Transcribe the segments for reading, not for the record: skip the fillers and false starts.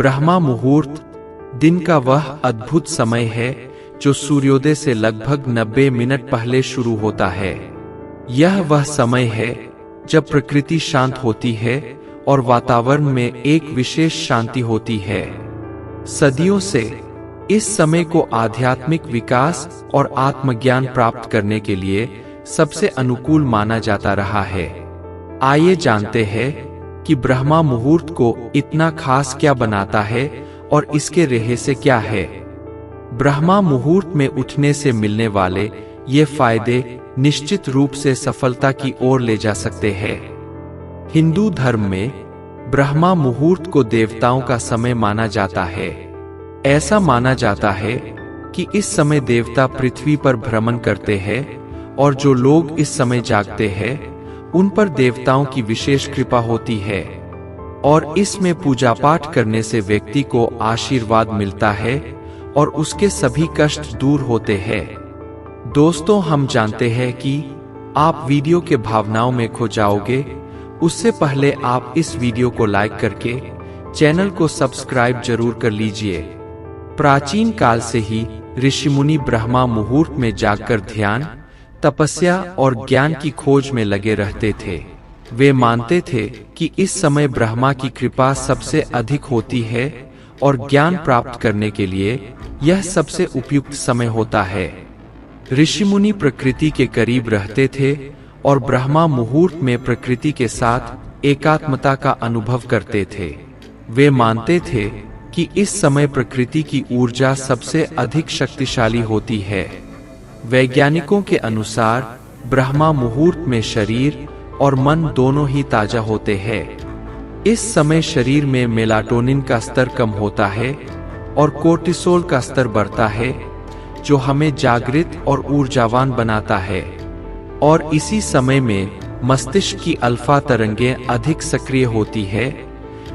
ब्रह्मा मुहूर्त दिन का वह अद्भुत समय है जो सूर्योदय से लगभग 90 मिनट पहले शुरू होता है। यह वह समय है जब प्रकृति शांत होती है और वातावरण में एक विशेष शांति होती है। सदियों से इस समय को आध्यात्मिक विकास और आत्मज्ञान प्राप्त करने के लिए सबसे अनुकूल माना जाता रहा है। आइए जानते हैं कि ब्रह्मा मुहूर्त को इतना खास क्या बनाता है और इसके रहस्य क्या है। ब्रह्मा मुहूर्त में उठने से मिलने वाले ये फायदे निश्चित रूप से सफलता की ओर ले जा सकते हैं। हिंदू धर्म में ब्रह्मा मुहूर्त को देवताओं का समय माना जाता है। ऐसा माना जाता है कि इस समय देवता पृथ्वी पर भ्रमण करते हैं और जो लोग इस समय जागते हैं उन पर देवताओं की विशेष कृपा होती है और इसमें पूजा पाठ करने से व्यक्ति को आशीर्वाद मिलता है और उसके सभी कष्ट दूर होते हैं। दोस्तों, हम जानते हैं कि आप वीडियो के भावनाओं में खो जाओगे। उससे पहले आप इस वीडियो को लाइक करके चैनल को सब्सक्राइब जरूर कर लीजिए। प्राचीन काल से ही ऋषि मुनि ब्रह्मा मुहूर्त में जागकर ध्यान, तपस्या और ज्ञान की खोज में लगे रहते थे। वे मानते थे कि इस समय ब्रह्मा की कृपा सबसे अधिक होती है और ज्ञान प्राप्त करने के लिए यह सबसे उपयुक्त समय होता है। ऋषि मुनि प्रकृति के करीब रहते थे और ब्रह्मा मुहूर्त में प्रकृति के साथ एकात्मता का अनुभव करते थे। वे मानते थे कि इस समय प्रकृति की ऊर्जा सबसे अधिक शक्तिशाली होती है। वैज्ञानिकों के अनुसार ब्रह्मा मुहूर्त में शरीर और मन दोनों ही ताजा होते हैं। इस समय शरीर में मेलाटोनिन का स्तर कम होता है और कोर्टिसोल का स्तर बढ़ता है, जो हमें जागृत और ऊर्जावान बनाता है। और इसी समय में मस्तिष्क की अल्फा तरंगें अधिक सक्रिय होती है,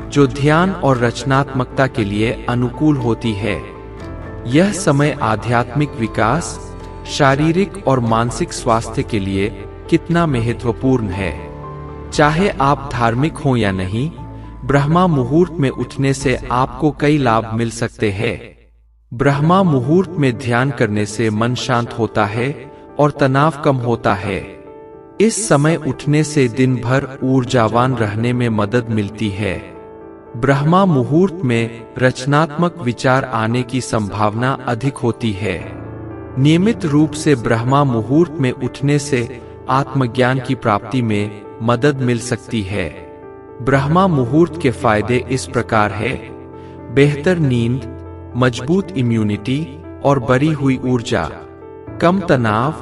जो ध्यान और रचनात्मकता के लिए अनुकूल होती है। यह समय आध्यात्मिक विकास, शारीरिक और मानसिक स्वास्थ्य के लिए कितना महत्वपूर्ण है। चाहे आप धार्मिक हो या नहीं, ब्रह्मा मुहूर्त में उठने से आपको कई लाभ मिल सकते हैं। ब्रह्मा मुहूर्त में ध्यान करने से मन शांत होता है और तनाव कम होता है। इस समय उठने से दिन भर ऊर्जावान रहने में मदद मिलती है। ब्रह्मा मुहूर्त में रचनात्मक विचार आने की संभावना अधिक होती है। नियमित रूप से ब्रह्मा मुहूर्त में उठने से आत्मज्ञान की प्राप्ति में मदद मिल सकती है। ब्रह्मा मुहूर्त के फायदे इस प्रकार है: बेहतर नींद, मजबूत इम्यूनिटी और बढ़ी हुई ऊर्जा, कम तनाव,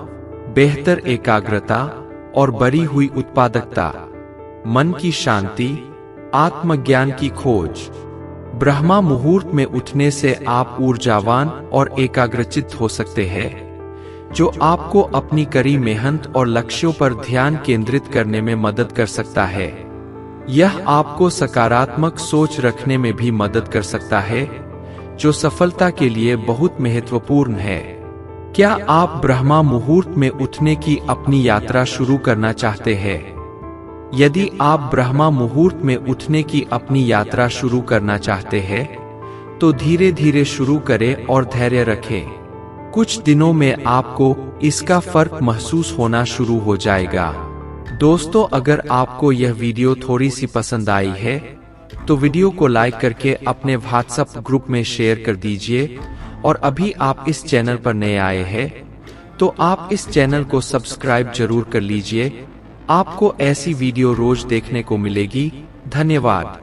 बेहतर एकाग्रता और बढ़ी हुई उत्पादकता, मन की शांति, आत्मज्ञान की खोज। ब्रह्मा मुहूर्त में उठने से आप ऊर्जावान और एकाग्रचित्त हो सकते हैं, जो आपको अपनी कड़ी मेहनत और लक्ष्यों पर ध्यान केंद्रित करने में मदद कर सकता है। यह आपको सकारात्मक सोच रखने में भी मदद कर सकता है, जो सफलता के लिए बहुत महत्वपूर्ण है। क्या आप ब्रह्मा मुहूर्त में उठने की अपनी यात्रा शुरू करना चाहते हैं? यदि आप ब्रह्मा मुहूर्त में उठने की अपनी यात्रा शुरू करना चाहते हैं, तो धीरे धीरे शुरू करें और धैर्य रखें। कुछ दिनों में आपको इसका फर्क महसूस होना शुरू हो जाएगा। दोस्तों, अगर आपको यह वीडियो थोड़ी सी पसंद आई है, तो वीडियो को लाइक करके अपने व्हाट्सएप ग्रुप में शेयर कर दीजिए। और अभी आप इस चैनल पर नए आए हैं, तो आप इस चैनल को सब्सक्राइब जरूर कर लीजिए। आपको ऐसी वीडियो रोज देखने को मिलेगी। धन्यवाद।